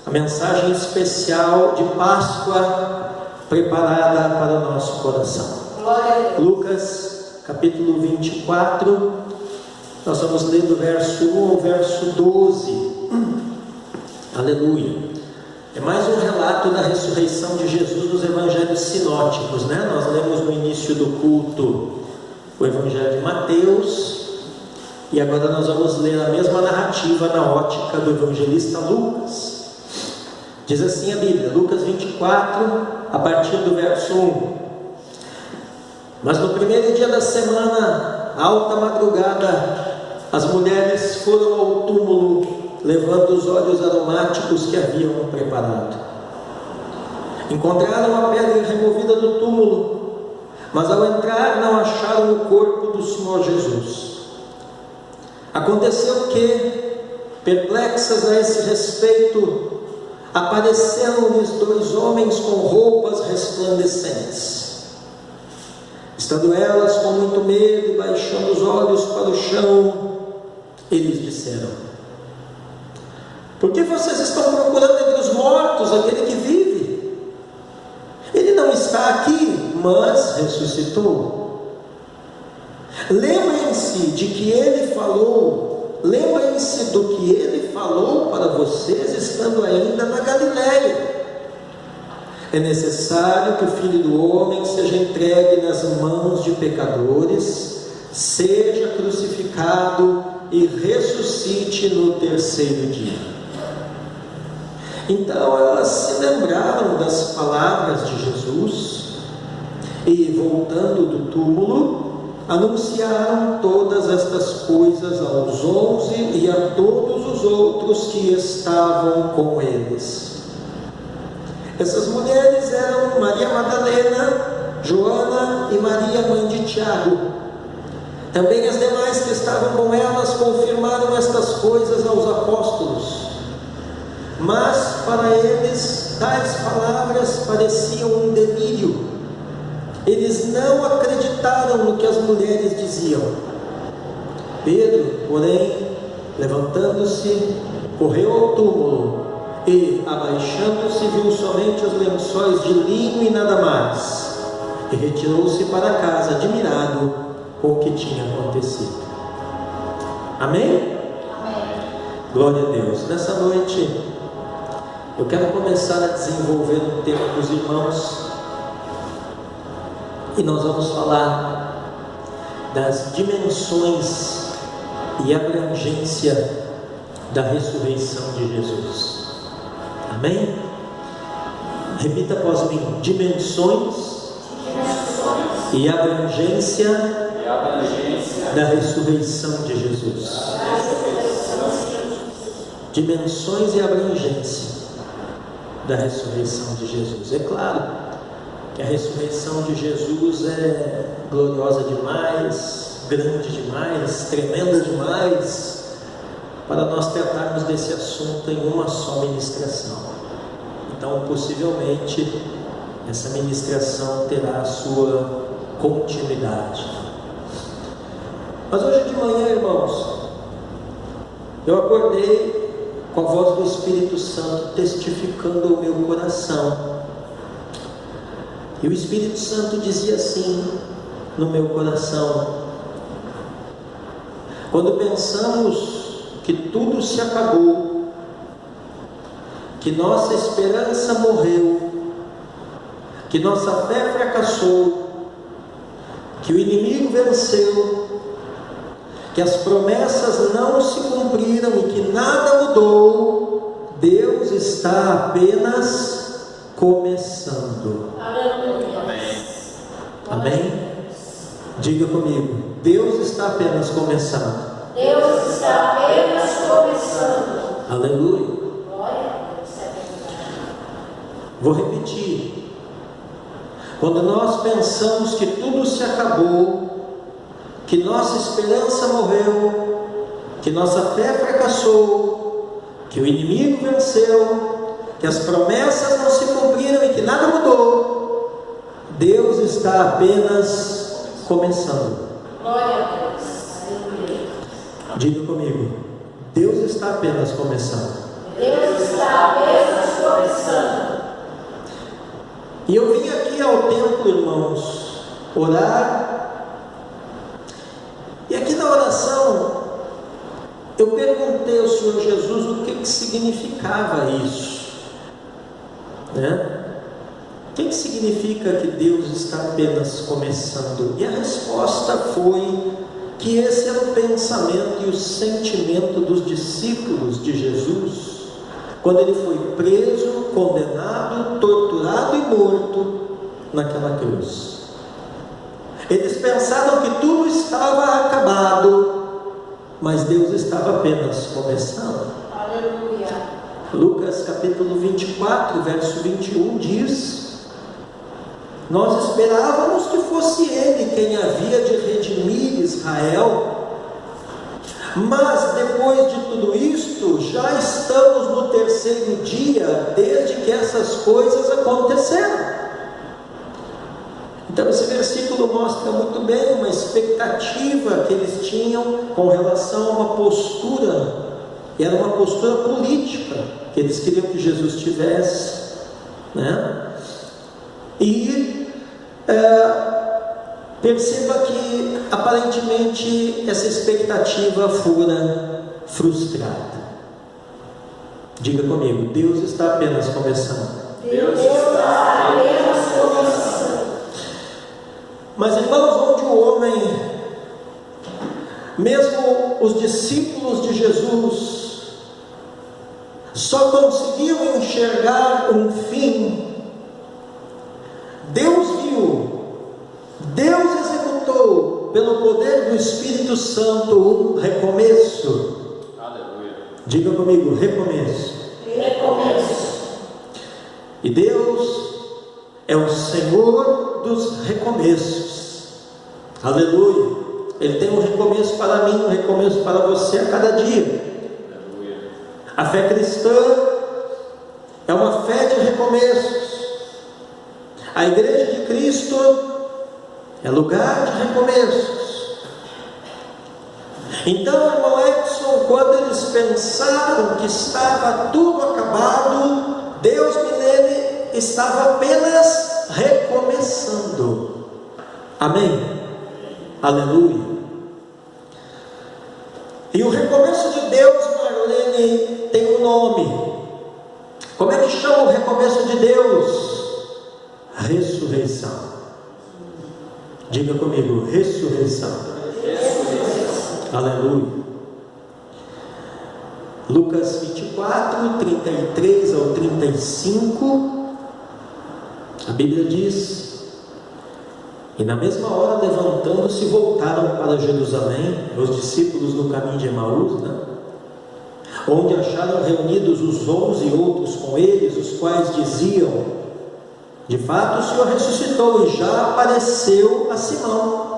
a mensagem especial de Páscoa preparada para o nosso coração. Lucas capítulo 24, nós vamos ler do verso 1 ao verso 12. Aleluia. É mais um relato da ressurreição de Jesus nos evangelhos sinóticos, né? Nós lemos no início do culto o evangelho de Mateus, e agora nós vamos ler a mesma narrativa na ótica do evangelista Lucas. Diz assim a Bíblia, Lucas 24, a partir do verso 1. Mas no primeiro dia da semana, alta madrugada, as mulheres foram ao túmulo, levando os óleos aromáticos que haviam preparado. Encontraram a pedra removida do túmulo, mas ao entrar não acharam o corpo do Senhor Jesus. Aconteceu que, perplexas a esse respeito, apareceram-lhes dois homens com roupas resplandecentes. Estando elas com muito medo e baixando os olhos para o chão, eles disseram: por que vocês estão procurando entre os mortos aquele que vive? Ele não está aqui, mas ressuscitou. Lembrem-se de que ele falou, lembrem-se do que ele falou para vocês estando ainda na Galileia. É necessário que o Filho do Homem seja entregue nas mãos de pecadores, seja crucificado e ressuscite no terceiro dia. Então elas se lembraram das palavras de Jesus e, voltando do túmulo, anunciaram todas estas coisas aos 11 e a todos os outros que estavam com eles. Essas mulheres eram Maria Madalena, Joana e Maria, mãe de Tiago. Também as demais que estavam com elas confirmaram estas coisas aos apóstolos. Mas para eles tais palavras pareciam um delírio. Eles não acreditaram no que as mulheres diziam. Pedro, porém, levantando-se, correu ao túmulo e, abaixando-se, viu somente os lençóis de linho e nada mais, e retirou-se para casa, admirado com o que tinha acontecido. Amém? Amém. Glória a Deus. Nessa noite eu quero começar a desenvolver um tema com os irmãos, e nós vamos falar das dimensões e abrangência da ressurreição de Jesus. Amém? Repita após mim: dimensões e abrangência da ressurreição de Jesus. Dimensões e abrangência da ressurreição de Jesus. É claro que a ressurreição de Jesus é gloriosa demais, grande demais, tremenda demais, para nós tratarmos desse assunto em uma só ministração. Então, possivelmente, essa ministração terá a sua continuidade. Mas hoje de manhã, irmãos, eu acordei com a voz do Espírito Santo testificando ao meu coração. E o Espírito Santo dizia assim no meu coração: quando pensamos que tudo se acabou, que nossa esperança morreu, que nossa fé fracassou, que o inimigo venceu, que as promessas não se cumpriram e que nada mudou, Deus está apenas começando. Amém. Amém? Diga comigo: Deus está apenas começando. Deus está apenas começando. Aleluia. Vou repetir. Quando nós pensamos que tudo se acabou, que nossa esperança morreu, que nossa fé fracassou, que o inimigo venceu, que as promessas não se cumpriram e que nada mudou, Deus está apenas começando. Glória a Deus. Diga comigo: Deus está apenas começando. Deus está apenas E eu vim aqui ao templo, irmãos, orar. E aqui na oração, eu perguntei ao Senhor Jesus o que significava isso, né? O que significa que Deus está apenas começando? E a resposta foi que esse era o pensamento e o sentimento dos discípulos de Jesus, quando ele foi preso, condenado, torturado e morto naquela cruz. Eles pensaram que tudo estava acabado, mas Deus estava apenas começando. Aleluia. Lucas capítulo 24, verso 21 diz: nós esperávamos que fosse Ele quem havia de redimir Israel, mas depois de tudo isto, já estamos no terceiro dia, desde que essas coisas aconteceram. Então esse versículo mostra muito bem uma expectativa que eles tinham com relação a uma postura, e era uma postura política, que eles queriam que Jesus tivesse, né? E perceba que aparentemente essa expectativa fora frustrada. Diga comigo: Deus está apenas começando. Deus está apenas começando. Mas irmãos, onde o homem, mesmo os discípulos de Jesus, só conseguiam enxergar um fim, Deus viu, Deus executou pelo poder do Espírito Santo um recomeço. Aleluia. Diga comigo: recomeço. Recomeço. E Deus é o Senhor dos recomeços. Aleluia. Ele tem um recomeço para mim, um recomeço para você a cada dia. Aleluia. A fé cristã é uma fé de recomeços. A igreja de Cristo é lugar de recomeços. Então, irmão Edson, quando eles pensaram que estava tudo acabado, Deus nele estava apenas recomeçando. Amém? Aleluia. E o recomeço de Deus, Marlene, tem um nome. Como é que chama o recomeço de Deus? Ressurreição. Diga comigo: ressurreição. Aleluia. Lucas 24, 33 ao 35, a Bíblia diz: e na mesma hora, levantando-se, voltaram para Jerusalém, os discípulos no caminho de Emaús, onde acharam reunidos os 11 e outros com eles, os quais diziam: de fato o Senhor ressuscitou e já apareceu a Simão.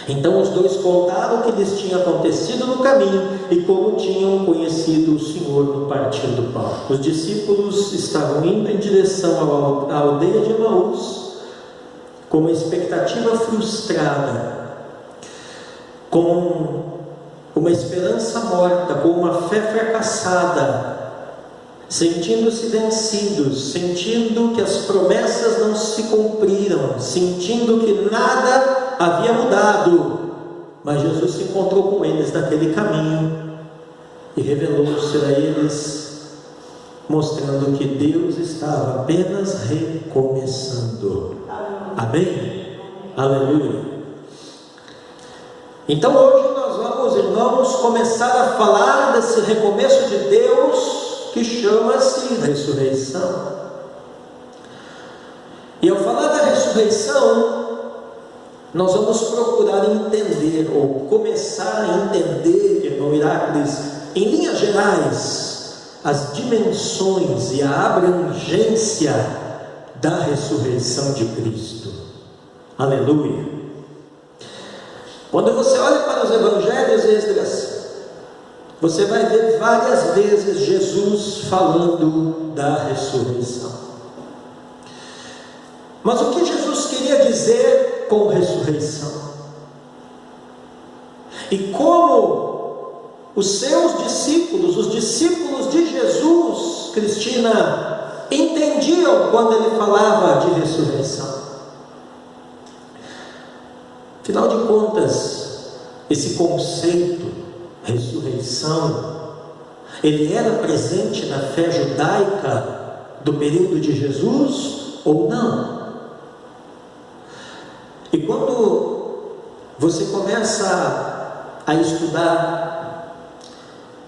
Então os dois contaram o que lhes tinha acontecido no caminho e como tinham conhecido o Senhor no partir do pão. Os discípulos estavam indo em direção à aldeia de Emaús, com uma expectativa frustrada, com uma esperança morta, com uma fé fracassada, sentindo-se vencidos, sentindo que as promessas não se cumpriram, sentindo que nada havia mudado. Mas Jesus se encontrou com eles naquele caminho e revelou-se a eles, mostrando que Deus estava apenas recomeçando. Amém? Aleluia. Então hoje nós vamos, irmãos, começar a falar desse recomeço de Deus que chama-se ressurreição. E ao falar da ressurreição, nós vamos procurar entender, ou começar a entender, irmão Iráclides, em linhas gerais, as dimensões e a abrangência da ressurreição de Cristo. Aleluia. Quando você olha para os evangelhos, Esdras, você vai ver várias vezes Jesus falando da ressurreição. Mas o que Jesus queria dizer com ressurreição? E como os seus discípulos, os discípulos de Jesus, Cristina, entendiam quando ele falava de ressurreição. Afinal de contas, esse conceito, ressurreição, ele era presente na fé judaica do período de Jesus ou não? E quando você começa a estudar,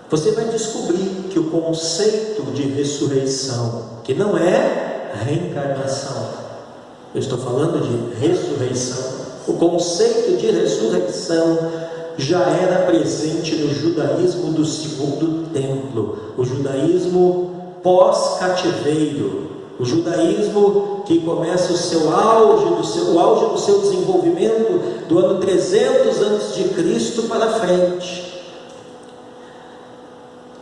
você vai descobrir que o conceito de ressurreição, que não é reencarnação, eu estou falando de ressurreição, o conceito de ressurreição já era presente no judaísmo do segundo templo, o judaísmo pós-cativeiro, o judaísmo que começa o seu auge do seu desenvolvimento do ano 300 a.C. para frente.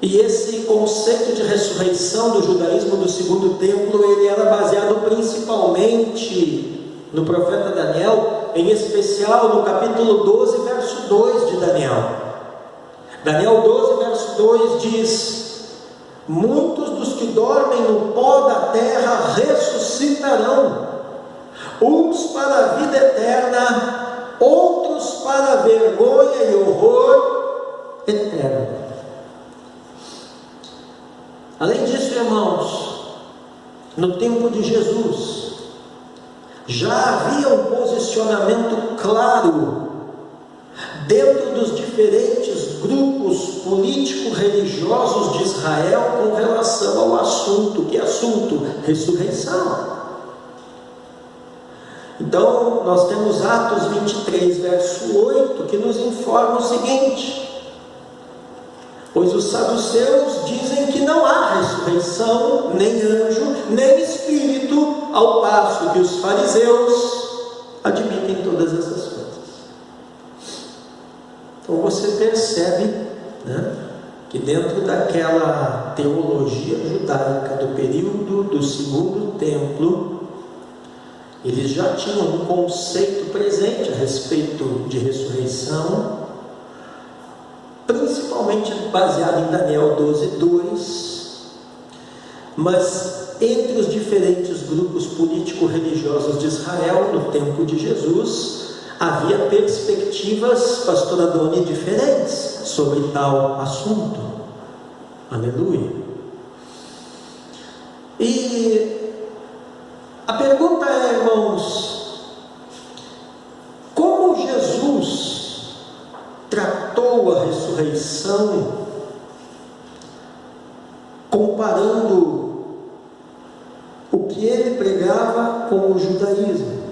E esse conceito de ressurreição do judaísmo do segundo templo, ele era baseado principalmente no profeta Daniel, em especial no capítulo 12, verso 2 de Daniel. Daniel 12, verso 2 diz: muitos dos que dormem no pó da terra ressuscitarão, uns para a vida eterna, outros para a vergonha e horror eterno. Além disso, irmãos, no tempo de Jesus, já havia um posicionamento claro dentro dos diferentes grupos político-religiosos de Israel com relação ao assunto. Que assunto? Ressurreição. Então, nós temos Atos 23, verso 8, que nos informa o seguinte: pois os saduceus dizem que não há ressurreição, nem anjo, nem espírito, ao passo que os fariseus admitem todas essas coisas. Então você percebe, né, que dentro daquela teologia judaica do período do segundo templo, eles já tinham um conceito presente a respeito de ressurreição, principalmente baseado em Daniel 12:2, mas entre os diferentes grupos político-religiosos de Israel no tempo de Jesus, havia perspectivas, pastor Adoni, diferentes sobre tal assunto. Aleluia. E a pergunta é, irmãos, como Jesus tratou a ressurreição, comparando o que ele pregava com o judaísmo?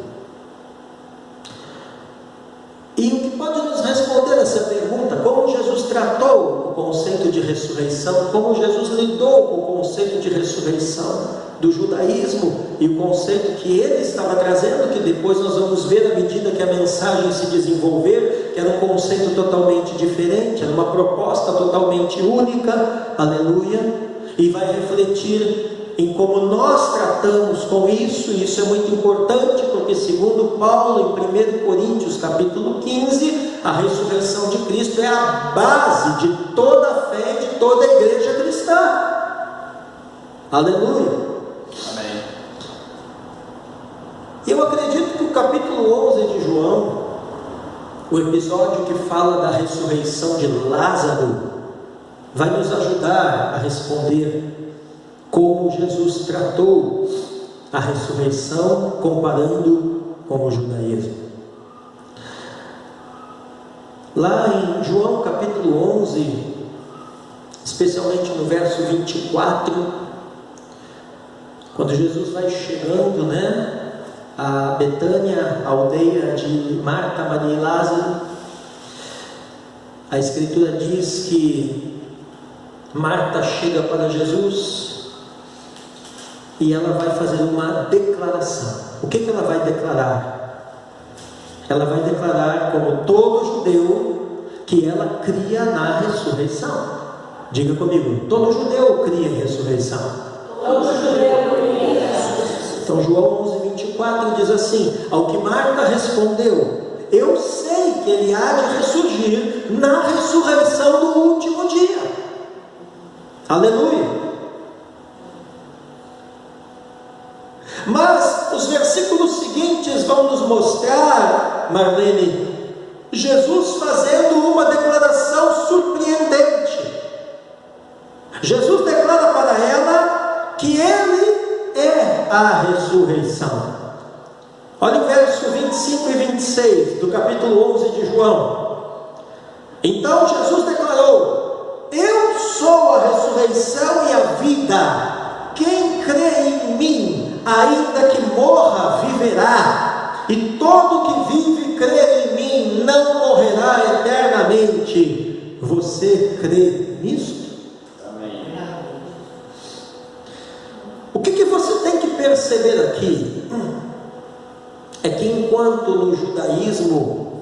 E o que pode nos responder essa pergunta? Como Jesus tratou o conceito de ressurreição? Como Jesus lidou com o conceito de ressurreição do judaísmo e o conceito que ele estava trazendo, que depois nós vamos ver à medida que a mensagem se desenvolver, que era um conceito totalmente diferente, era uma proposta totalmente única, aleluia, e vai refletir em como nós tratamos com isso. E isso é muito importante, porque segundo Paulo, em 1 Coríntios capítulo 15, a ressurreição de Cristo é a base de toda a fé, de toda a igreja cristã. Aleluia. Amém. Eu acredito que o capítulo 11 de João, o episódio que fala da ressurreição de Lázaro, vai nos ajudar a responder como Jesus tratou a ressurreição, comparando com o judaísmo. Lá em João capítulo 11, especialmente no verso 24, quando Jesus vai chegando, a Betânia, a aldeia de Marta, Maria e Lázaro, a Escritura diz que Marta chega para Jesus e ela vai fazer uma declaração. O que ela vai declarar? Ela vai declarar, como todo judeu, que ela cria na ressurreição. Diga comigo: todo judeu cria em ressurreição. Todo judeu cria em ressurreição. Então João 11:24 diz assim: ao que Marta respondeu: eu sei que ele há de ressurgir na ressurreição do último dia. Aleluia. Mas os versículos seguintes vão nos mostrar, Marlene, Jesus fazendo uma declaração surpreendente. Jesus declara para ela que Ele é a ressurreição. Olha o verso 25 e 26 do capítulo 11 de João. Então Jesus declarou: eu sou a ressurreição e a vida. Quem crê em mim, ainda que morra, viverá. E todo que vive e crê em mim não morrerá eternamente. Você crê nisso? Amém. O que você tem que perceber aqui é que enquanto no judaísmo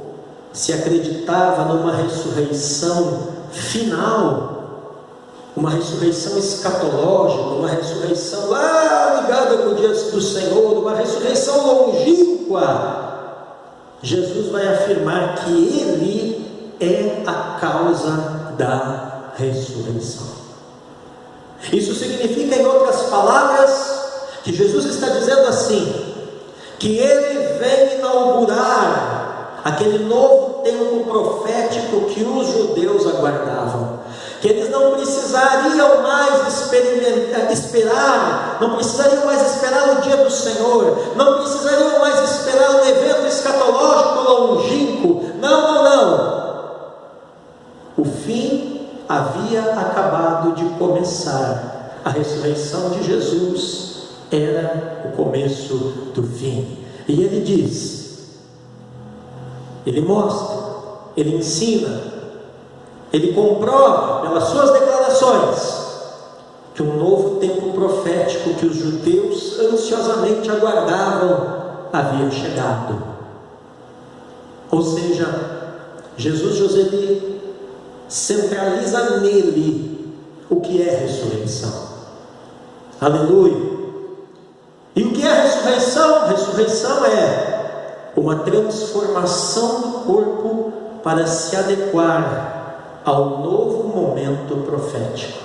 se acreditava numa ressurreição final, uma ressurreição escatológica, uma ressurreição lá ligada com o dia do Senhor, uma ressurreição longínqua, Jesus vai afirmar que Ele é a causa da ressurreição. Isso significa, em outras palavras, que Jesus está dizendo assim, que Ele vem inaugurar aquele novo tempo profético que os judeus aguardavam, que eles não precisariam mais esperar, não precisariam mais esperar o dia do Senhor, não precisariam mais esperar um evento escatológico longínquo. Não. O fim havia acabado de começar. A ressurreição de Jesus era o começo do fim. E Ele diz, Ele mostra, Ele ensina, Ele comprova pelas suas declarações que um novo tempo profético que os judeus ansiosamente aguardavam havia chegado. Ou seja, Jesus ele centraliza nele o que é ressurreição. Aleluia! E o que é ressurreição? Ressurreição é uma transformação do corpo para se adequar ao novo momento profético.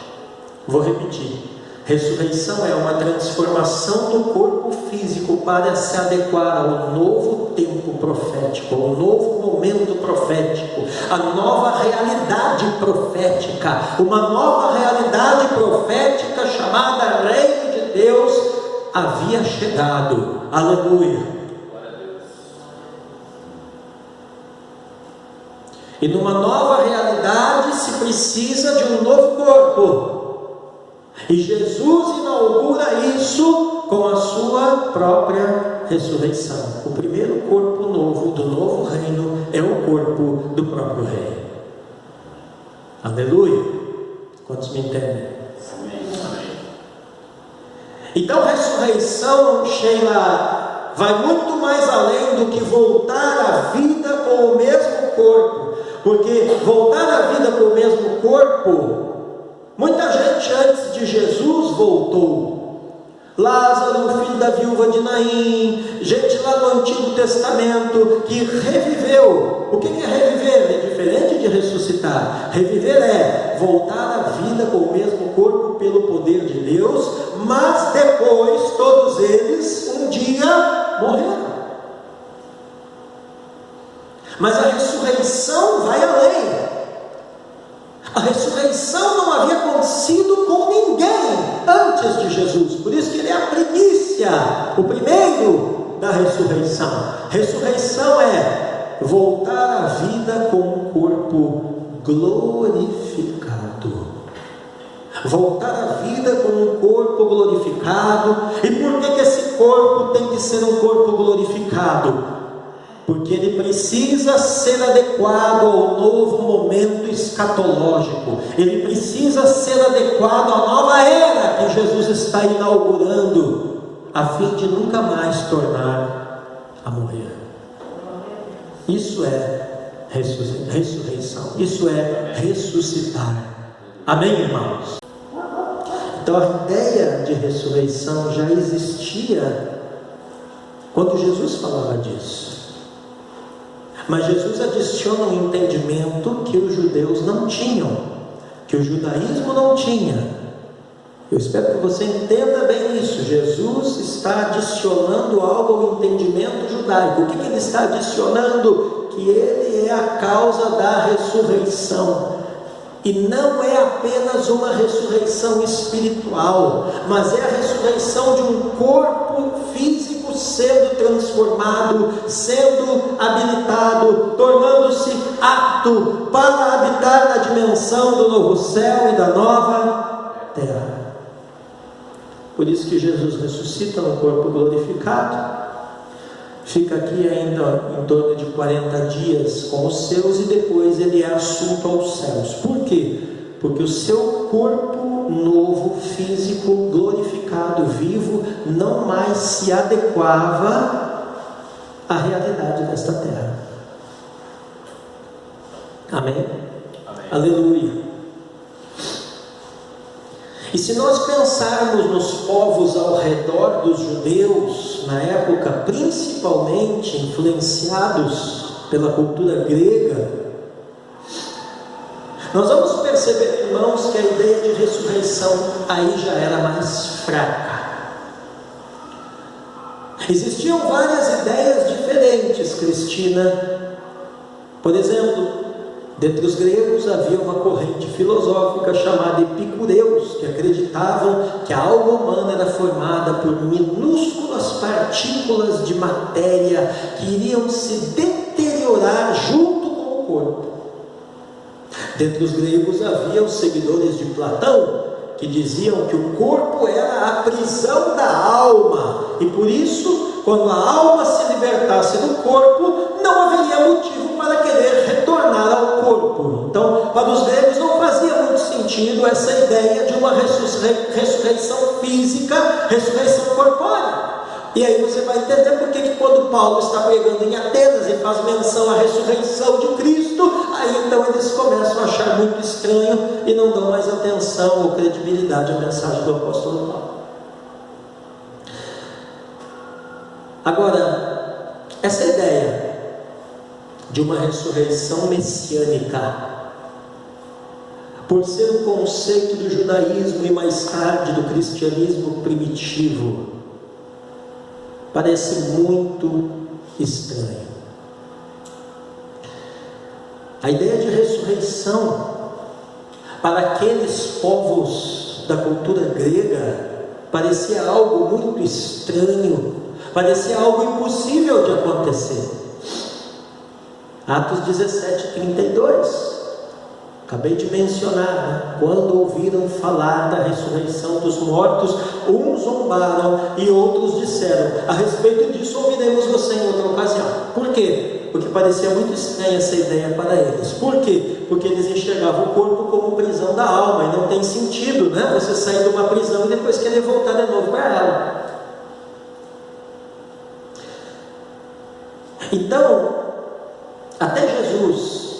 Vou repetir: ressurreição é uma transformação do corpo físico para se adequar ao novo tempo profético, ao novo momento profético, a nova realidade profética, uma nova realidade profética chamada Reino de Deus havia chegado. Aleluia! E numa nova realidade se precisa de um novo corpo. E Jesus inaugura isso com a sua própria ressurreição. O primeiro corpo novo do novo reino é o corpo do próprio rei. Aleluia! Quantos me entendem? Amém. Então a ressurreição, Sheila, vai muito mais além do que voltar à vida com o mesmo corpo. Porque voltar à vida com o mesmo corpo, muita gente antes de Jesus voltou. Lázaro, o filho da viúva de Naim, gente lá no Antigo Testamento que reviveu. O que é reviver? É diferente de ressuscitar. Reviver é voltar à vida com o mesmo corpo pelo poder de Deus, mas depois todos eles um dia morreram. Mas a ressurreição vai além. A ressurreição não havia acontecido com ninguém antes de Jesus. Por isso que ele é a primícia, o primeiro da ressurreição. Ressurreição é voltar à vida com um corpo glorificado. Voltar à vida com um corpo glorificado. E por que esse corpo tem que ser um corpo glorificado? Porque ele precisa ser adequado ao novo momento escatológico. Ele precisa ser adequado à nova era que Jesus está inaugurando, a fim de nunca mais tornar a morrer. Isso é ressurreição. Isso é ressuscitar. Amém, irmãos? Então a ideia de ressurreição já existia quando Jesus falava disso. Mas Jesus adiciona um entendimento que os judeus não tinham, que o judaísmo não tinha. Eu espero que você entenda bem isso. Jesus está adicionando algo ao entendimento judaico. O que ele está adicionando? Que ele é a causa da ressurreição. E não é apenas uma ressurreição espiritual, mas é a ressurreição de um corpo físico sendo transformado, sendo habilitado, tornando-se apto para habitar na dimensão do novo céu e da nova terra. Por isso que Jesus ressuscita no corpo glorificado, fica aqui ainda em torno de 40 dias com os seus e depois ele é assunto aos céus. Por quê? Porque o seu corpo novo, físico, glorificado, vivo, não mais se adequava à realidade desta terra. Amém? Amém. Aleluia. E se nós pensarmos nos povos ao redor dos judeus, na época, principalmente influenciados pela cultura grega, nós vamos perceber, irmãos, que a ideia de ressurreição aí já era mais fraca. Existiam várias ideias diferentes, Cristina. Por exemplo, dentre os gregos havia uma corrente filosófica chamada epicureus, que acreditavam que a alma humana era formada por minúsculas partículas de matéria que iriam se deteriorar junto com o corpo. Dentre os gregos havia os seguidores de Platão, que diziam que o corpo era a prisão da alma, e por isso, quando a alma se libertasse do corpo, não haveria motivo para querer retornar ao corpo. Então, para os gregos não fazia muito sentido essa ideia de uma ressurreição física, ressurreição corpórea. E aí você vai entender por que quando Paulo está pregando em Atenas e faz menção à ressurreição de Cristo, aí então eles começam a achar muito estranho e não dão mais atenção ou credibilidade à mensagem do apóstolo Paulo. Agora, essa ideia de uma ressurreição messiânica, por ser um conceito do judaísmo e mais tarde do cristianismo primitivo, parece muito estranho. A ideia de ressurreição para aqueles povos da cultura grega parecia algo muito estranho, parecia algo impossível de acontecer. Atos 17:32, acabei de mencionar, né? Quando ouviram falar da ressurreição dos mortos, uns zombaram e outros disseram: a respeito disso ouviremos você em outra ocasião. Por quê? Porque parecia muito estranha essa ideia para eles. Por quê? Porque eles enxergavam o corpo como prisão da alma, e não tem sentido, né? Você sair de uma prisão e depois querer voltar de novo para ela. Então, até Jesus,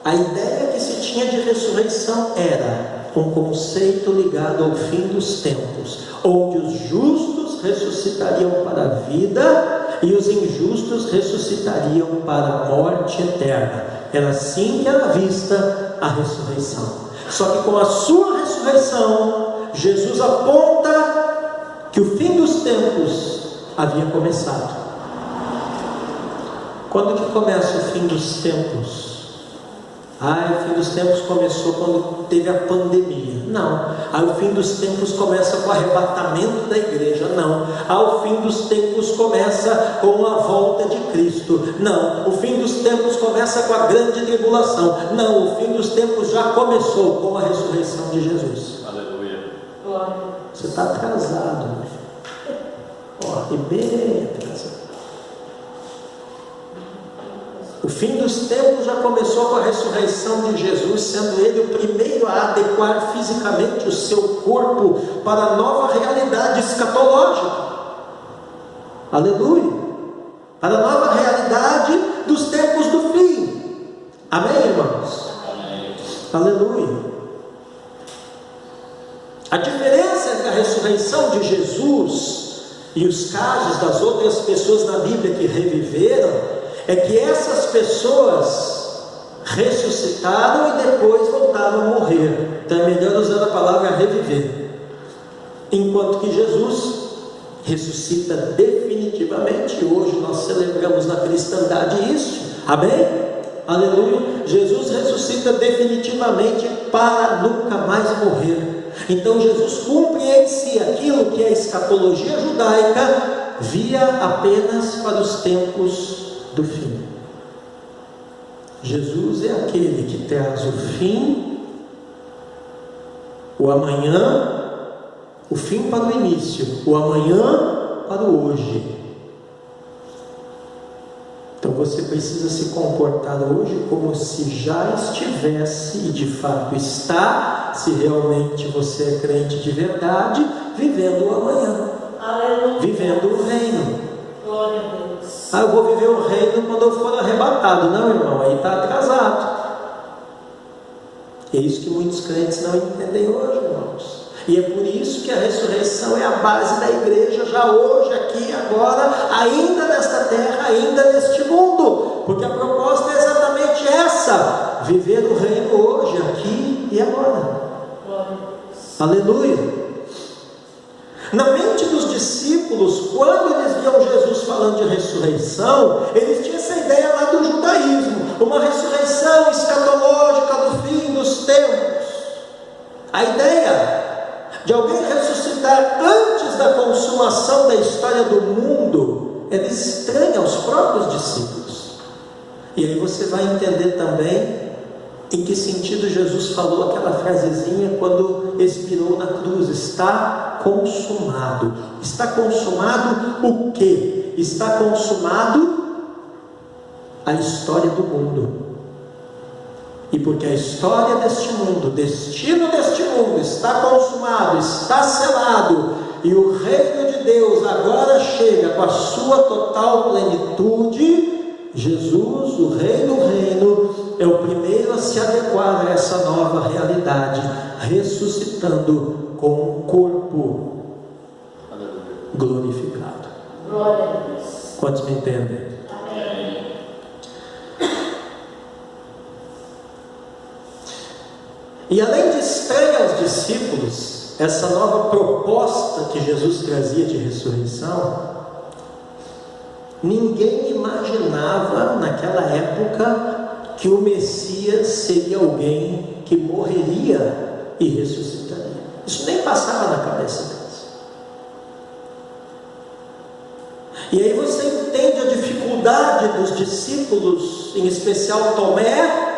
a ideia que se tinha de ressurreição era um conceito ligado ao fim dos tempos, onde os justos ressuscitariam para a vida e os injustos ressuscitariam para a morte eterna. Era assim que era vista a ressurreição. Só que com a sua ressurreição, Jesus aponta que o fim dos tempos havia começado. Quando que começa o fim dos tempos? O fim dos tempos começou quando teve a pandemia. Não. O fim dos tempos começa com o arrebatamento da igreja. Não. O fim dos tempos começa com a volta de Cristo. Não. O fim dos tempos começa com a grande tribulação. Não. O fim dos tempos já começou com a ressurreição de Jesus. Aleluia. Você está atrasado. E bem atrasado. O fim dos tempos já começou com a ressurreição de Jesus, sendo Ele o primeiro a adequar fisicamente o seu corpo para a nova realidade escatológica. Aleluia! Para a nova realidade dos tempos do fim. Amém, irmãos? Amém. Aleluia! A diferença entre a ressurreição de Jesus e os casos das outras pessoas na Bíblia que reviveram é que essas pessoas ressuscitaram e depois voltaram a morrer. Então é melhor usar a palavra reviver. Enquanto que Jesus ressuscita definitivamente. Hoje nós celebramos na cristandade isso. Amém? Aleluia. Jesus ressuscita definitivamente para nunca mais morrer. Então Jesus cumpre em si aquilo que a escatologia judaica via apenas para os tempos do fim. Jesus é aquele que traz o fim, o amanhã, o fim para o início, o amanhã para o hoje. Então você precisa se comportar hoje como se já estivesse, e de fato está, se realmente você é crente de verdade, vivendo o amanhã. Aleluia. Vivendo o reino. Glória a Deus. Eu vou viver o reino quando eu for arrebatado. Não, irmão, aí está atrasado. É isso que muitos crentes não entendem hoje, irmãos. E é por isso que a ressurreição é a base da igreja, já hoje, aqui, agora, ainda nesta terra, ainda neste mundo. Porque a proposta é exatamente essa: viver o reino hoje, aqui e agora. Glória a Deus. Aleluia. Na mente dos discípulos, quando eles viam Jesus falando de ressurreição, eles tinham essa ideia lá do judaísmo, uma ressurreição escatológica do fim dos tempos. A ideia de alguém ressuscitar antes da consumação da história do mundo era estranha aos próprios discípulos. E aí você vai entender também em que sentido Jesus falou aquela frasezinha quando expirou na cruz: está consumado. Está consumado o quê? Está consumado a história do mundo. E porque a história deste mundo, o destino deste mundo está consumado, está selado, e o reino de Deus agora chega com a sua total plenitude, Jesus, o Rei do Reino, é o primeiro a se adequar a essa nova realidade, ressuscitando com um corpo glorificado. Glória a Deus. Quantos me entendem? Amém. E além de estranha aos discípulos, essa nova proposta que Jesus trazia de ressurreição, ninguém imaginava naquela época que o Messias seria alguém que morreria e ressuscitaria. Isso nem passava na cabeça deles. E aí você entende a dificuldade dos discípulos, em especial Tomé,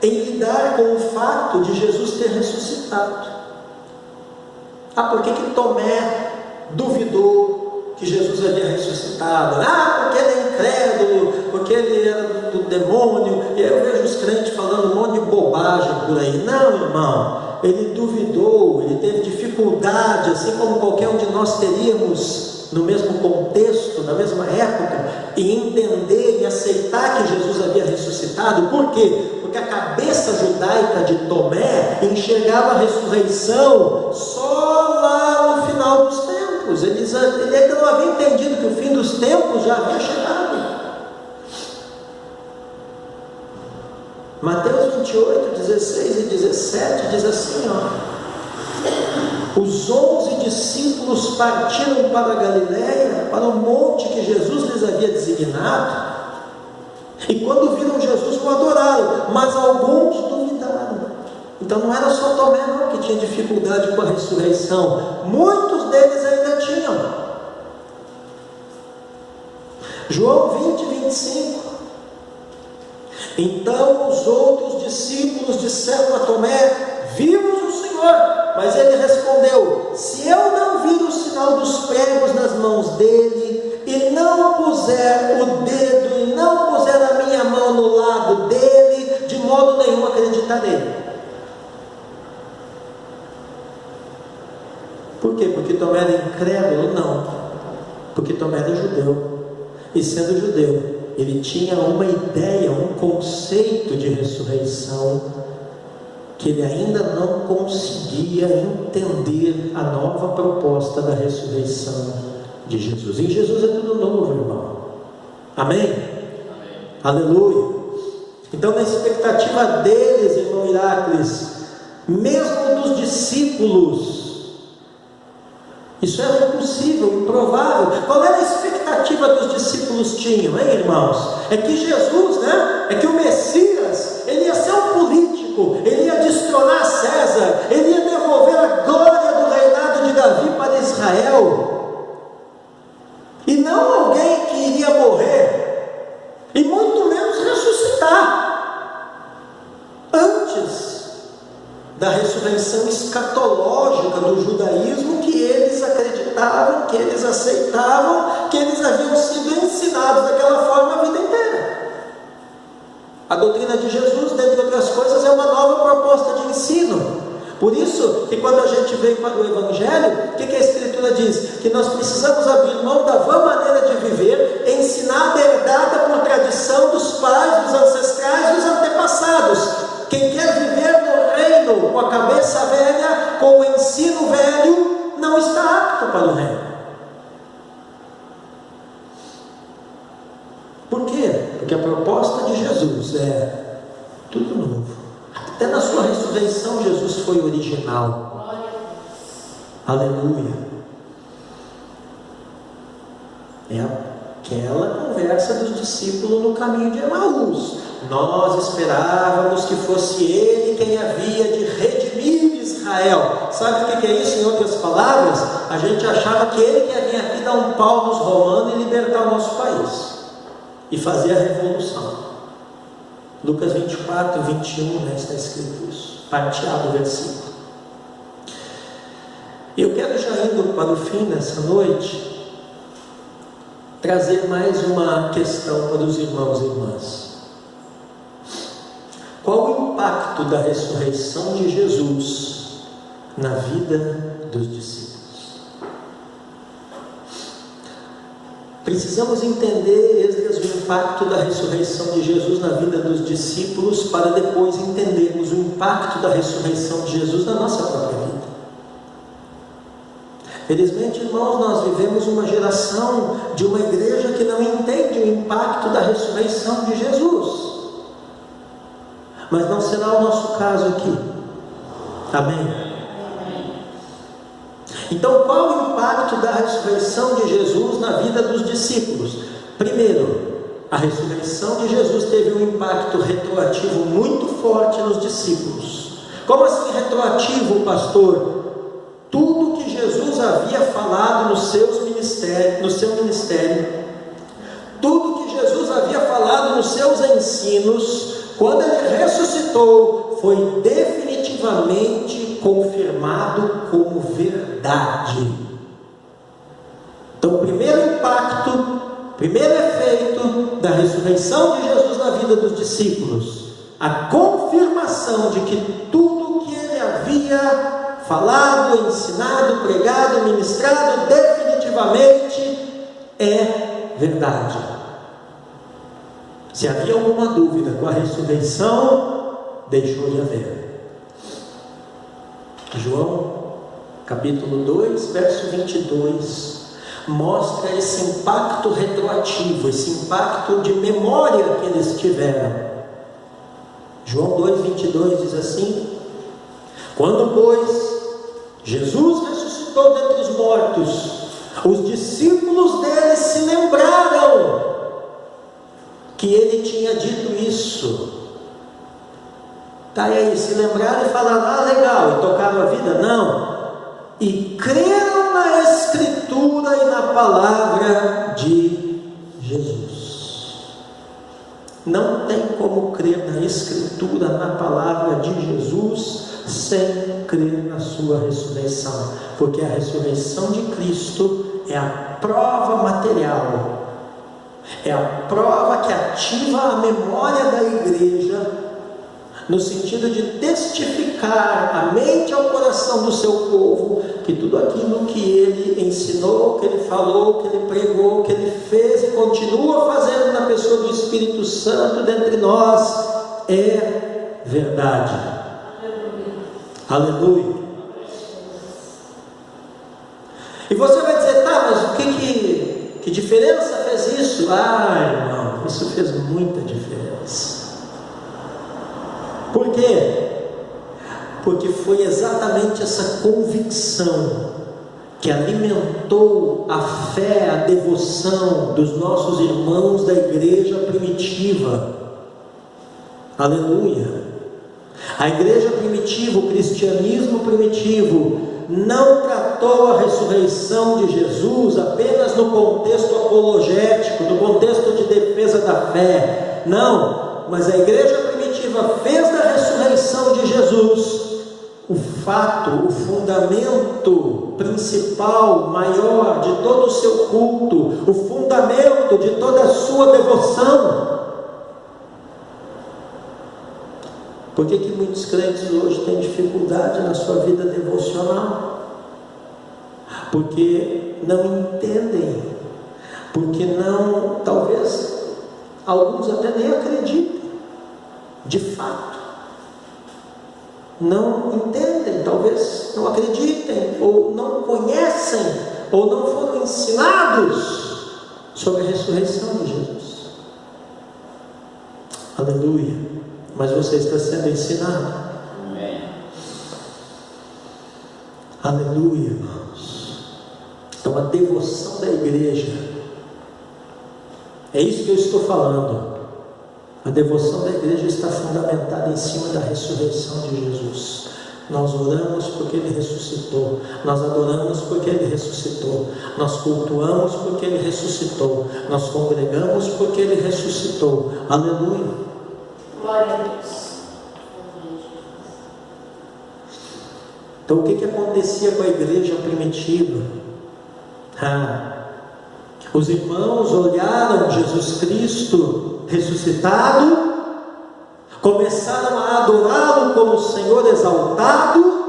em lidar com o fato de Jesus ter ressuscitado. Por que Tomé duvidou que Jesus havia ressuscitado? Porque ele é incrédulo, porque ele era do demônio. E aí eu vejo os crentes falando um monte de bobagem por aí. Não, irmão, ele duvidou, ele teve dificuldade, assim como qualquer um de nós teríamos, no mesmo contexto, na mesma época, em entender e aceitar que Jesus havia ressuscitado. Por quê? Porque a cabeça judaica de Tomé enxergava a ressurreição só lá no final dos tempos. Ele ainda não havia entendido que o fim dos tempos já havia chegado. Mateus 28, 16 e 17 diz assim, os 11 discípulos partiram para a Galiléia, para o monte que Jesus lhes havia designado, e quando viram Jesus o adoraram, mas alguns duvidaram. Então não era só Tomé não que tinha dificuldade com a ressurreição, muitos deles ainda tinham. João 20, 25. Então os outros discípulos disseram a Tomé: vimos o Senhor. Mas ele respondeu: se eu não vir o sinal dos pregos nas mãos dele, e não puser o dedo, e não puser a minha mão no lado dele, de modo nenhum acreditarei. Por quê? Porque Tomé era incrédulo? Não, porque Tomé era judeu, e sendo judeu, ele tinha uma ideia, um conceito de ressurreição, que ele ainda não conseguia entender a nova proposta da ressurreição de Jesus. Em Jesus é tudo novo, irmão. Amém? Aleluia. Então, na expectativa deles, irmão Irácles, mesmo dos discípulos, isso era impossível, improvável. Qual era a expectativa dos discípulos tinham, hein, irmãos? É que Jesus, é que o Messias, ele ia ser um político, ele ia destronar César, ele ia devolver a glória do reinado de Davi para Israel, e não alguém que iria morrer, e muito menos ressuscitar, antes da ressurreição escatológica do judaísmo que eles acreditavam, que eles aceitavam, que eles haviam sido ensinados daquela forma a vida inteira. A doutrina de Jesus, dentre outras coisas, é uma nova proposta de ensino. Por isso que quando a gente vem para o Evangelho, o que a Escritura diz? Que nós precisamos abrir mão da vã maneira de viver, ensinada, herdada por tradição dos pais, dos ancestrais, dos antepassados. Quem quer viver no reino com a cabeça velha, com o ensino velho, não está apto para o reino. Por quê? Porque a proposta de Jesus é tudo novo. Até na sua ressurreição, Jesus foi original. Aleluia. É aquela conversa dos discípulos no caminho de Emaús. Nós esperávamos que fosse Ele quem havia de redimir Israel. Sabe o que é isso? Em outras palavras, a gente achava que Ele que havia aqui dar um pau nos romanos e libertar o nosso país e fazer a revolução. Lucas 24, 21, está escrito isso, parte A do versículo. Eu quero, já indo para o fim dessa noite, trazer mais uma questão para os irmãos e irmãs. Qual o impacto da ressurreição de Jesus na vida dos discípulos? Precisamos entender, Esdras, o impacto da ressurreição de Jesus na vida dos discípulos, para depois entendermos o impacto da ressurreição de Jesus na nossa própria vida. Felizmente, irmãos, nós vivemos uma geração de uma igreja que não entende o impacto da ressurreição de Jesus. Mas não será o nosso caso aqui. Amém? Então, qual o impacto da ressurreição de Jesus na vida dos discípulos? Primeiro, a ressurreição de Jesus teve um impacto retroativo muito forte nos discípulos. Como assim retroativo, pastor? Tudo que Jesus havia falado no seu ministério, tudo que Jesus havia falado nos seus ensinos, quando ele ressuscitou, foi definitivamente confirmado como verdade. Então, o primeiro impacto, primeiro efeito da ressurreição de Jesus na vida dos discípulos, a confirmação de que tudo que ele havia falado, ensinado, pregado, ministrado, definitivamente é verdade. Se havia alguma dúvida com a ressurreição, deixou de haver. João, capítulo 2, verso 22, mostra esse impacto retroativo, esse impacto de memória que eles tiveram. João 2, 22 diz assim: quando, pois, Jesus ressuscitou dentre os mortos, os discípulos dele se lembraram que ele tinha dito isso. Tá, e aí, se lembraram e falaram, legal, e tocaram a vida? Não. E creram na Escritura e na palavra de Jesus. Não tem como crer na Escritura, na palavra de Jesus, sem crer na sua ressurreição, porque a ressurreição de Cristo é a prova material, é a prova que ativa a memória da igreja, no sentido de testificar à mente e ao coração do seu povo que tudo aquilo que ele ensinou, que ele falou, que ele pregou, que ele fez e continua fazendo na pessoa do Espírito Santo dentre nós é verdade. Aleluia. E você vai dizer, tá, mas que diferença fez isso? Irmão, isso fez muita diferença. quê? Porque foi exatamente essa convicção que alimentou a fé, a devoção dos nossos irmãos da igreja primitiva. Aleluia! A igreja primitiva, o cristianismo primitivo, não tratou a ressurreição de Jesus apenas no contexto apologético, no contexto de defesa da fé. Não, mas a igreja primitiva fez da ressurreição de Jesus o fato, o fundamento principal, maior de todo o seu culto, o fundamento de toda a sua devoção. Por que muitos crentes hoje têm dificuldade na sua vida devocional? Porque não entendem, porque não, talvez alguns até nem acreditem, de fato. Não entendem, talvez não acreditem, ou não conhecem, ou não foram ensinados sobre a ressurreição de Jesus. Aleluia! Mas você está sendo ensinado. Amém. Aleluia, irmãos. Então a devoção da igreja, é isso que eu estou falando. A devoção da igreja está fundamentada em cima da ressurreição de Jesus. Nós oramos porque Ele ressuscitou, nós adoramos porque Ele ressuscitou, nós cultuamos porque Ele ressuscitou, nós congregamos porque Ele ressuscitou. Aleluia! Glória a Deus. Então o que acontecia com a igreja primitiva? Os irmãos olharam Jesus Cristo ressuscitado, começaram a adorá-lo como Senhor exaltado,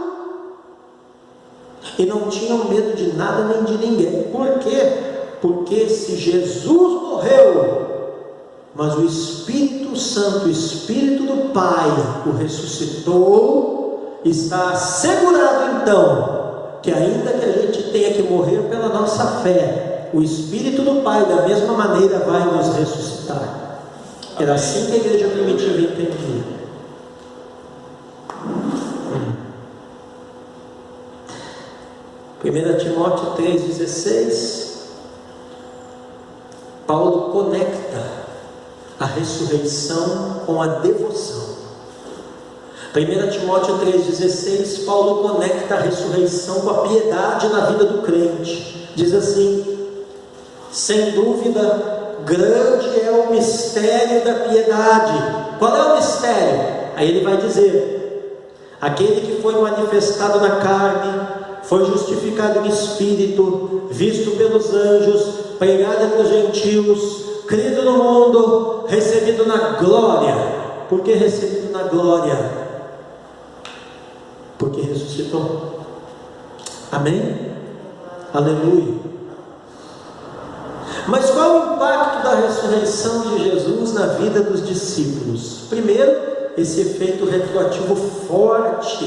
e não tinham medo de nada nem de ninguém. Por quê? Porque se Jesus morreu, mas o Espírito Santo, o Espírito do Pai, o ressuscitou, está assegurado então, que ainda que a gente tenha que morrer pela nossa fé, o Espírito do Pai da mesma maneira vai nos ressuscitar. Era assim que a igreja primitiva entendia. 1 Timóteo 3,16, Paulo conecta a ressurreição com a devoção. 1 Timóteo 3,16, Paulo conecta a ressurreição com a piedade na vida do crente. Diz assim: sem dúvida, grande é o mistério da piedade. Qual é o mistério? Aí ele vai dizer: aquele que foi manifestado na carne, foi justificado em espírito, visto pelos anjos, pregado entre os gentios, crido no mundo, recebido na glória. Por que recebido na glória? Porque ressuscitou. Amém? Aleluia. Mas qual o impacto da ressurreição de Jesus na vida dos discípulos? Primeiro, esse efeito retroativo forte,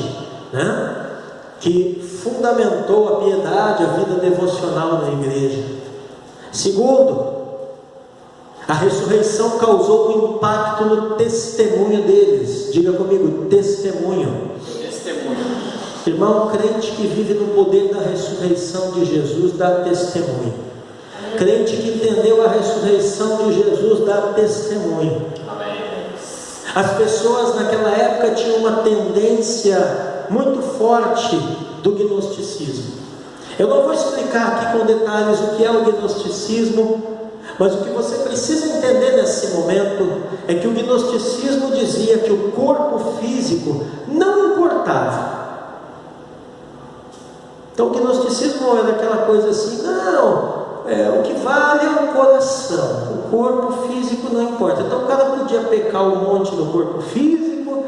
que fundamentou a piedade, a vida devocional na igreja. Segundo, a ressurreição causou um impacto no testemunho deles. Diga comigo, testemunho. Testemunho. Irmão, crente que vive no poder da ressurreição de Jesus dá testemunho. Crente que entendeu a ressurreição de Jesus dá testemunho. Amém. As pessoas naquela época tinham uma tendência muito forte do gnosticismo. Eu não vou explicar aqui com detalhes o que é o gnosticismo, mas o que você precisa entender nesse momento é que o gnosticismo dizia que o corpo físico não importava. Então o gnosticismo era aquela coisa assim: não, o que vale é o coração, o corpo físico não importa. Então o cara podia pecar um monte no corpo físico,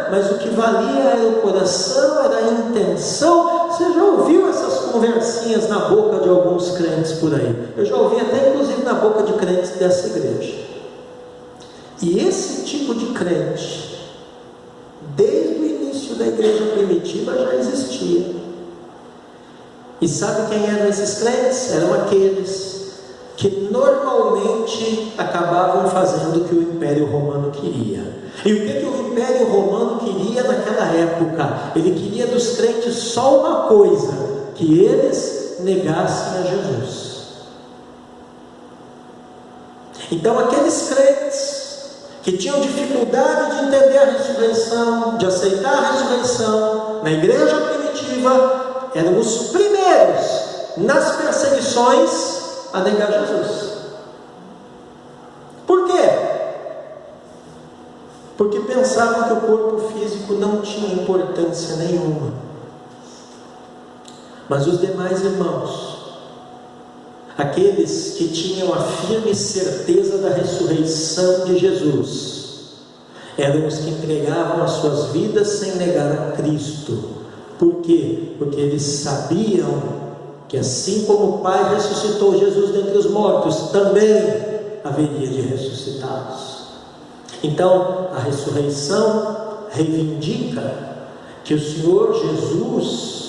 mas o que valia era o coração, era a intenção. Você já ouviu essas conversinhas na boca de alguns crentes por aí? Eu já ouvi até inclusive na boca de crentes dessa igreja. E esse tipo de crente, desde o início da igreja primitiva, já existia. E sabe quem eram esses crentes? Eram aqueles que normalmente acabavam fazendo o que o Império Romano queria. E o que o Império Romano queria naquela época? Ele queria dos crentes só uma coisa: que eles negassem a Jesus. Então aqueles crentes que tinham dificuldade de entender a ressurreição, de aceitar a ressurreição, na igreja primitiva, eram os primeiros nas perseguições a negar Jesus. Por quê? Porque pensavam que o corpo físico não tinha importância nenhuma. Mas os demais irmãos, aqueles que tinham a firme certeza da ressurreição de Jesus, eram os que entregavam as suas vidas sem negar a Cristo. Por quê? Porque eles sabiam que assim como o Pai ressuscitou Jesus dentre os mortos, também haveria de ressuscitá-los. Então, a ressurreição reivindica que o Senhor Jesus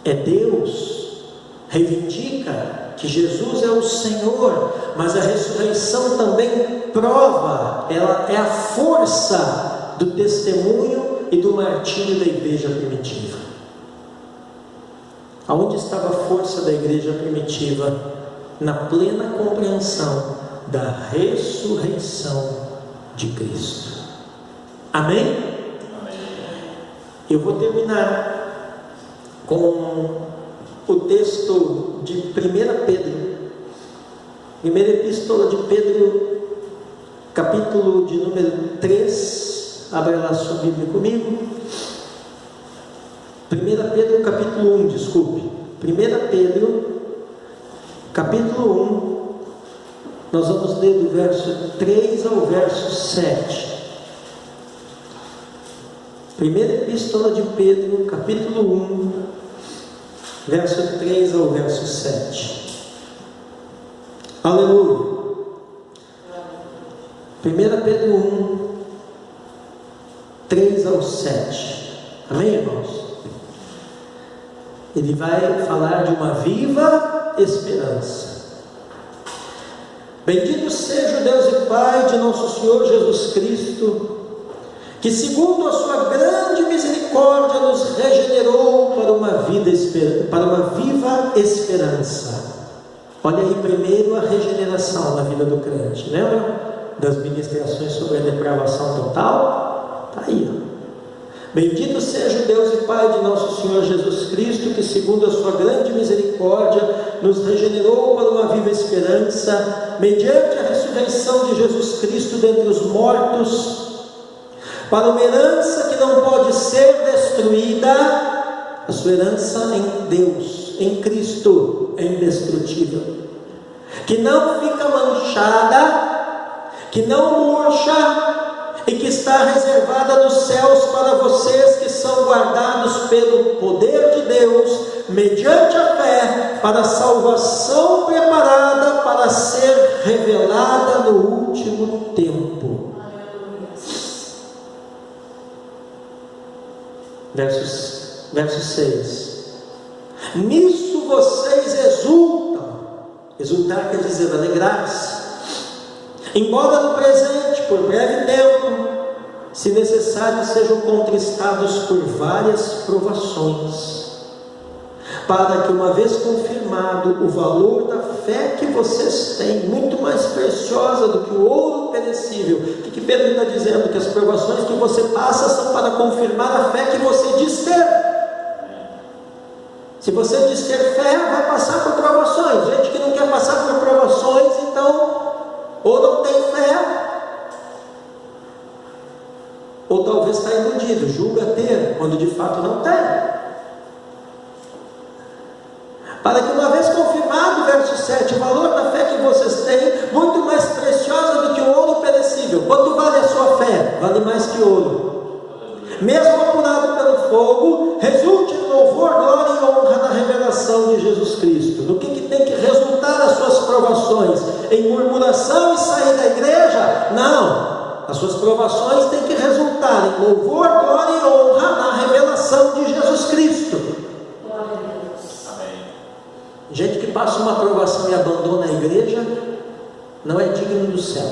é Deus, reivindica que Jesus é o Senhor, mas a ressurreição também prova, ela é a força do testemunho e do martírio da igreja primitiva. Aonde estava a força da igreja primitiva? Na plena compreensão da ressurreição de Cristo. Amém? Amém. Eu vou terminar com o texto de 1 Pedro, primeira epístola de Pedro, capítulo de número 3, abra lá sua Bíblia comigo. 1 Pedro capítulo 1, desculpe. 1 Pedro capítulo 1, nós vamos ler do verso 3 ao verso 7. Primeira epístola de Pedro, capítulo 1, verso 3 ao verso 7. Aleluia. 1 Pedro 1, 3 ao 7. Amém, irmãos? Ele vai falar de uma viva esperança. Bendito seja o Deus e Pai de nosso Senhor Jesus Cristo, que segundo a sua grande misericórdia nos regenerou para uma viva esperança. Olha aí primeiro a regeneração na vida do crente. Lembra das ministrações sobre a depravação total? Está aí, ó. Bendito seja o Deus e Pai de nosso Senhor Jesus Cristo, que segundo a sua grande misericórdia nos regenerou para uma viva esperança, mediante a ressurreição de Jesus Cristo dentre os mortos, para uma herança que não pode ser destruída, a sua herança em Deus, em Cristo, é indestrutível, que não fica manchada, que não murcha, e que está reservada nos céus para vocês que são guardados pelo poder de Deus, mediante a fé, para a salvação preparada para ser revelada no último tempo. Verso 6. Nisso vocês exultam. Exultar quer dizer alegrar-se. Embora no presente, por breve tempo, se necessário, sejam contristados por várias provações, para que, uma vez confirmado o valor da fé que vocês têm, muito mais preciosa do que o ouro perecível. O que Pedro está dizendo? Que as provações que você passa são para confirmar a fé que você diz ter. Se você diz ter fé, vai passar por provações. Gente que não quer passar por provações, então ou não tem fé, ou talvez está iludido, julga ter, quando de fato não tem. Para que, uma vez confirmado, verso 7, o valor da fé que vocês têm, muito mais preciosa do que o ouro perecível. Quanto vale a sua fé? Vale mais que ouro. Mesmo apurado pelo fogo, resulte em louvor, glória e honra na revelação de Jesus Cristo. No que tem que resultar as suas provações? Em murmuração e sair da igreja? Não. As suas provações têm que resultar em louvor, glória e honra na revelação de Jesus Cristo. Glória a Deus. Amém. Gente que passa uma provação e abandona a igreja não é digno do céu.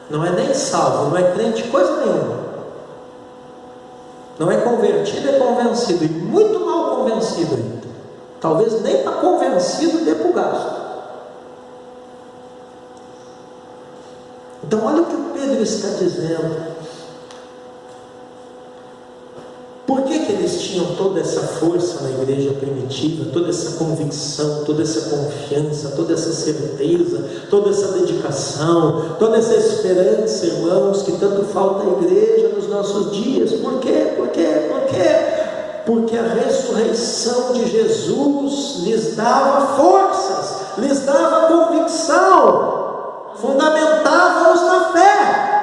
não é nem salvo, não é crente coisa nenhuma. Não é convertido, é convencido, e muito mal convencido ainda. Talvez nem para convencido dê para o gasto. Então olha o que o Pedro está dizendo. Por que eles tinham toda essa força na igreja primitiva, toda essa convicção, toda essa confiança, toda essa certeza, toda essa dedicação, toda essa esperança, irmãos, que tanto falta à igreja nos nossos dias? Por quê? Porque a ressurreição de Jesus lhes dava forças, lhes dava convicção, fundamentava-os na fé.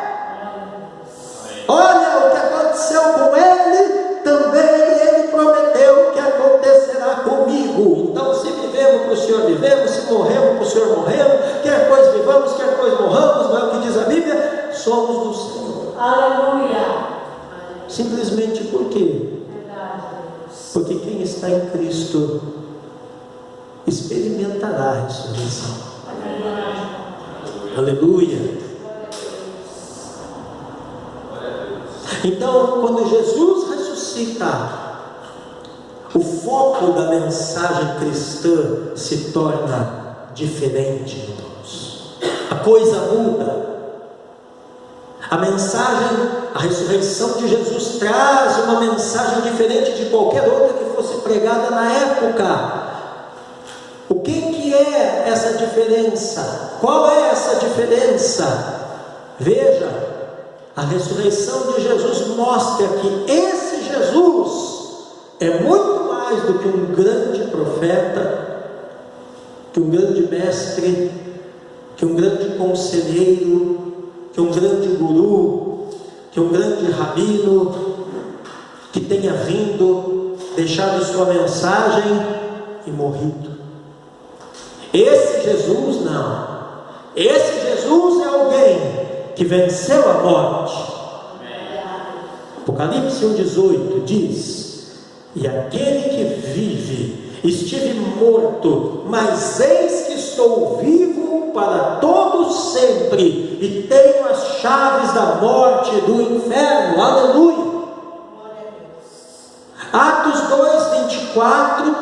Olha o que aconteceu com ele, também ele prometeu que acontecerá comigo. Então, se vivemos para o Senhor, vivemos; se morremos para o Senhor, morremos; quer coisa vivamos, quer coisa morramos, não é o que diz a Bíblia? Somos do Senhor. Aleluia. Simplesmente por quê? Porque quem está em Cristo experimentará a ressurreição. Aleluia. Então, quando Jesus ressuscita, o foco da mensagem cristã se torna diferente, irmãos. A coisa muda. A mensagem, a ressurreição de Jesus traz uma mensagem diferente de qualquer outra que fosse pregada na época. O que é essa diferença? Qual é essa diferença? Veja, a ressurreição de Jesus mostra que esse Jesus é muito mais do que um grande profeta, que um grande mestre, que um grande conselheiro, que um grande guru, que um grande rabino, que tenha vindo, deixado sua mensagem e morrido. Esse Jesus não. Esse Jesus é alguém que venceu a morte. Apocalipse 1,18 diz: e aquele que vive, estive morto, mas eis que estou vivo para todo sempre, e tenho as chaves da morte e do inferno. Aleluia. Atos 2,24: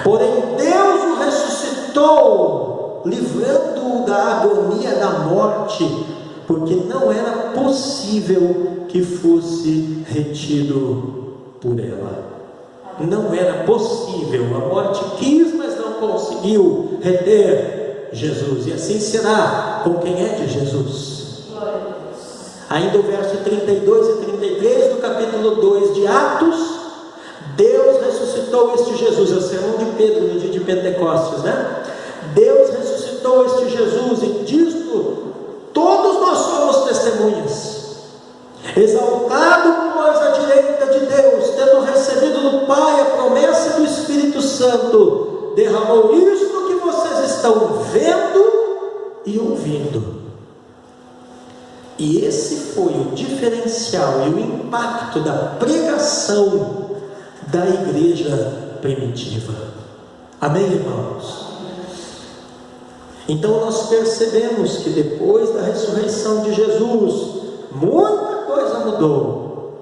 porém Deus o ressuscitou, livrando-o da agonia da morte, porque não era possível que fosse retido por ela. Não era possível. A morte quis, mas não conseguiu reter Jesus. E assim será com quem é de Jesus. Ainda o verso 32 e 33 do capítulo 2 de Atos: Deus ressuscitou este Jesus. É o sermão de Pedro no dia de Pentecostes, né? Deus ressuscitou este Jesus, e disto todos nós somos testemunhas. Exaltado, pois, à direita de Deus, tendo recebido do Pai a promessa do Espírito Santo, derramou isto que vocês estão vendo e ouvindo. E esse foi o diferencial e o impacto da pregação da igreja primitiva. Amém, irmãos? Então nós percebemos que depois da ressurreição de Jesus, muita coisa mudou.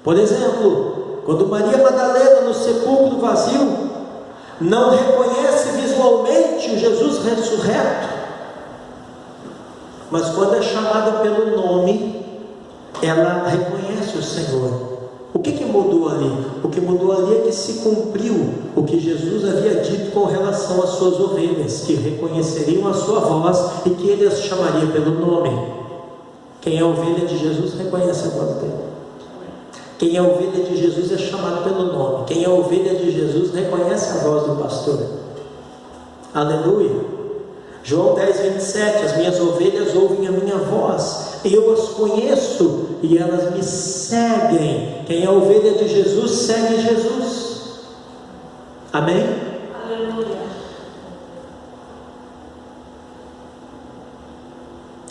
Por exemplo, quando Maria Madalena, no sepulcro vazio, não reconhece visualmente o Jesus ressurreto, mas quando é chamada pelo nome, ela reconhece o Senhor. O que mudou ali? O que mudou ali é que se cumpriu o que Jesus havia dito com relação às suas ovelhas, que reconheceriam a sua voz e que ele as chamaria pelo nome. Quem é ovelha de Jesus reconhece a voz dele. Quem é ovelha de Jesus é chamado pelo nome. Quem é ovelha de Jesus reconhece a voz do pastor. Aleluia. João 10,27: as minhas ovelhas ouvem a minha voz, eu as conheço e elas me seguem. Quem é ovelha de Jesus segue Jesus. Amém? Aleluia.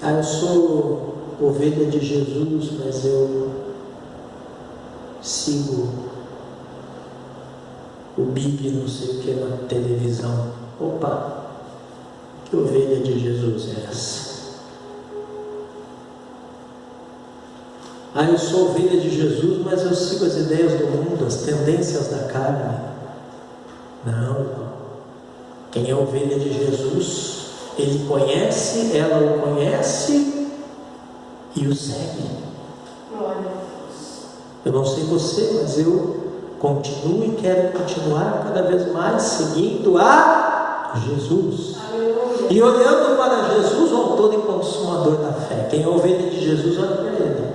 Eu sou ovelha de Jesus, mas eu sigo o Big não sei o que na televisão. Opa, que ovelha de Jesus é essa? Eu sou ovelha de Jesus, mas eu sigo as ideias do mundo, as tendências da carne. Não, irmão. Quem é ovelha de Jesus, ele conhece, ela o conhece e o segue. Glória a Deus. Eu não sei você, mas eu continuo e quero continuar cada vez mais seguindo a Jesus. Aleluia. E olhando para Jesus, o autor e consumador da fé. Quem é ovelha de Jesus, olha para ele. Verdade.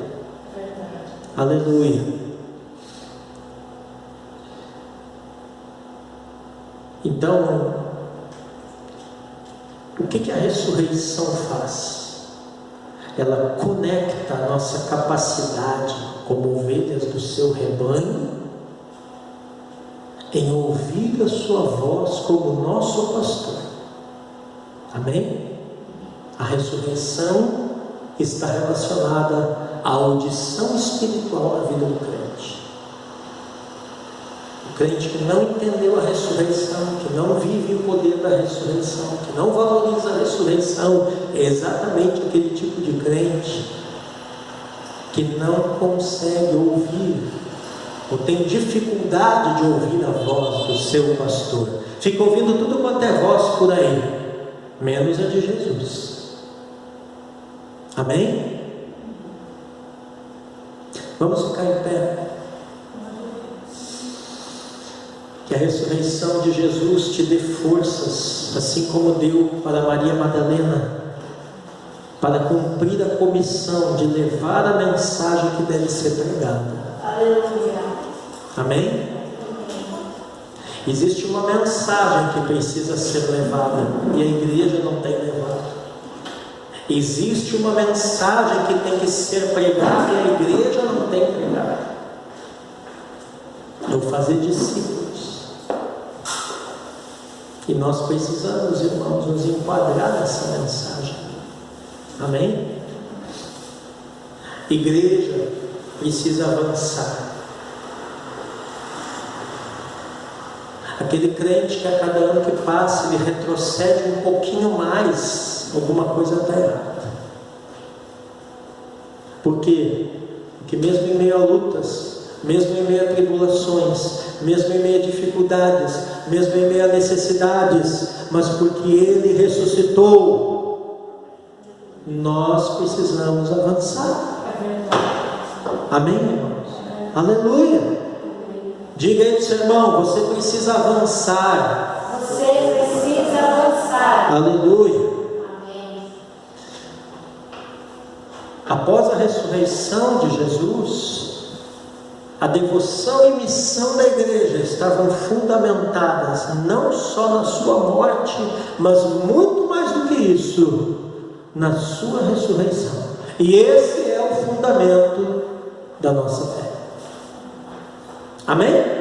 Aleluia. Então, o que a ressurreição faz? Ela conecta a nossa capacidade como ovelhas do seu rebanho em ouvir a sua voz como nosso pastor. Amém? A ressurreição está relacionada à audição espiritual na vida do crente. O crente que não entendeu a ressurreição, que não vive o poder da ressurreição, que não valoriza a ressurreição, é exatamente aquele tipo de crente que não consegue ouvir, ou tem dificuldade de ouvir a voz do seu pastor. Fica ouvindo tudo quanto é voz por aí, menos a de Jesus. Amém? Vamos ficar em pé. Que a ressurreição de Jesus te dê forças, assim como deu para Maria Madalena, para cumprir a comissão de levar a mensagem que deve ser pregada. Aleluia. Amém? Existe uma mensagem que precisa ser levada e a igreja não tem levado. Existe uma mensagem que tem que ser pregada e a igreja não tem pregado. É o fazer discípulos. E nós precisamos, irmãos, nos enquadrar nessa mensagem. Amém? Igreja precisa avançar. Aquele crente que a cada ano que passa ele retrocede um pouquinho mais, alguma coisa está errada. Por quê? Porque mesmo em meio a lutas, mesmo em meio a tribulações, mesmo em meio a dificuldades, mesmo em meio a necessidades, mas porque Ele ressuscitou, nós precisamos avançar. Amém, irmãos? Aleluia! Diga aí para o seu irmão, você precisa avançar. Você precisa avançar. Aleluia! Amém. Após a ressurreição de Jesus, a devoção e missão da igreja estavam fundamentadas não só na sua morte, mas muito mais do que isso, na sua ressurreição. E esse é o fundamento da nossa fé. Amém?